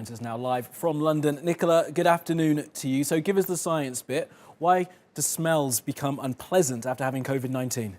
joins us now live from London. Nicola, good afternoon to you. So give us the science bit. Why do smells become unpleasant after having COVID-19?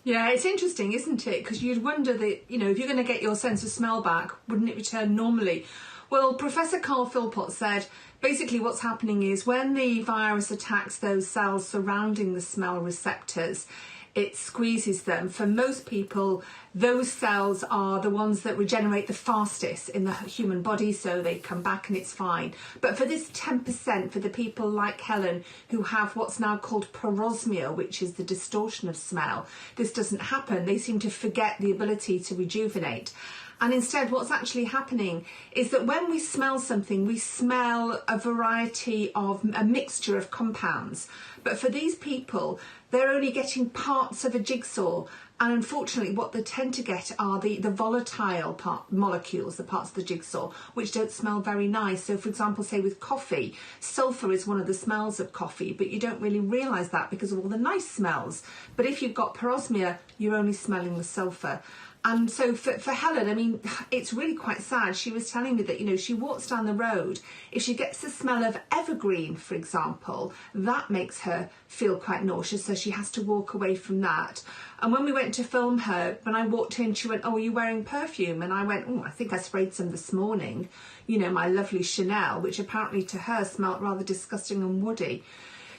Yeah, it's interesting, isn't it? Because you'd wonder that, if you're going to get your sense of smell back, wouldn't it return normally? Well, Professor Carl Philpott said basically what's happening is when the virus attacks those cells surrounding the smell receptors, it squeezes them. For most people, those cells are the ones that regenerate the fastest in the human body, so they come back and it's fine. But for this 10%, for the people like Helen who have what's now called parosmia, which is the distortion of smell, this doesn't happen. They seem to forget the ability to rejuvenate. And instead, what's actually happening is that when we smell something, we smell a mixture of compounds. But for these people, they're only getting parts of a jigsaw. And unfortunately, what they tend to get are the volatile molecules, the parts of the jigsaw, which don't smell very nice. So, for example, say with coffee, sulphur is one of the smells of coffee, but you don't really realise that because of all the nice smells. But if you've got parosmia, you're only smelling the sulphur. And so for Helen, I mean, it's really quite sad. She was telling me that, she walks down the road. If she gets the smell of evergreen, for example, that makes her feel quite nauseous. So she has to walk away from that. And when we went to film her, when I walked in, she went, "Oh, are you wearing perfume?" And I went, "Oh, I think I sprayed some this morning. My lovely Chanel," which apparently to her smelled rather disgusting and woody.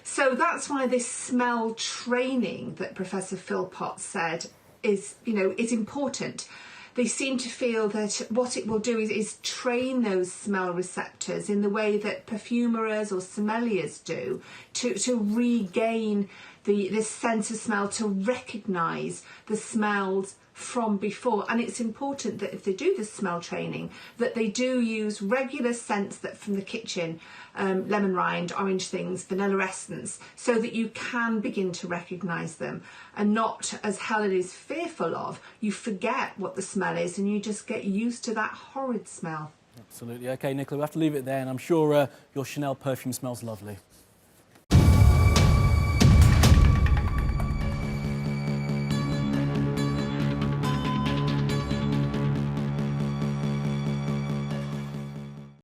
So that's why this smell training that Professor Philpott said is important. They seem to feel that what it will do is train those smell receptors in the way that perfumers or sommeliers do to regain this sense of smell, to recognise the smells from before. And it's important that if they do this smell training, that they do use regular scents that from the kitchen, lemon rind, orange things, vanilla essence, so that you can begin to recognise them and not, as Helen is fearful of, you forget what the smell is and you just get used to that horrid smell. Absolutely. OK, Nicola, we'll have to leave it there, and I'm sure your Chanel perfume smells lovely.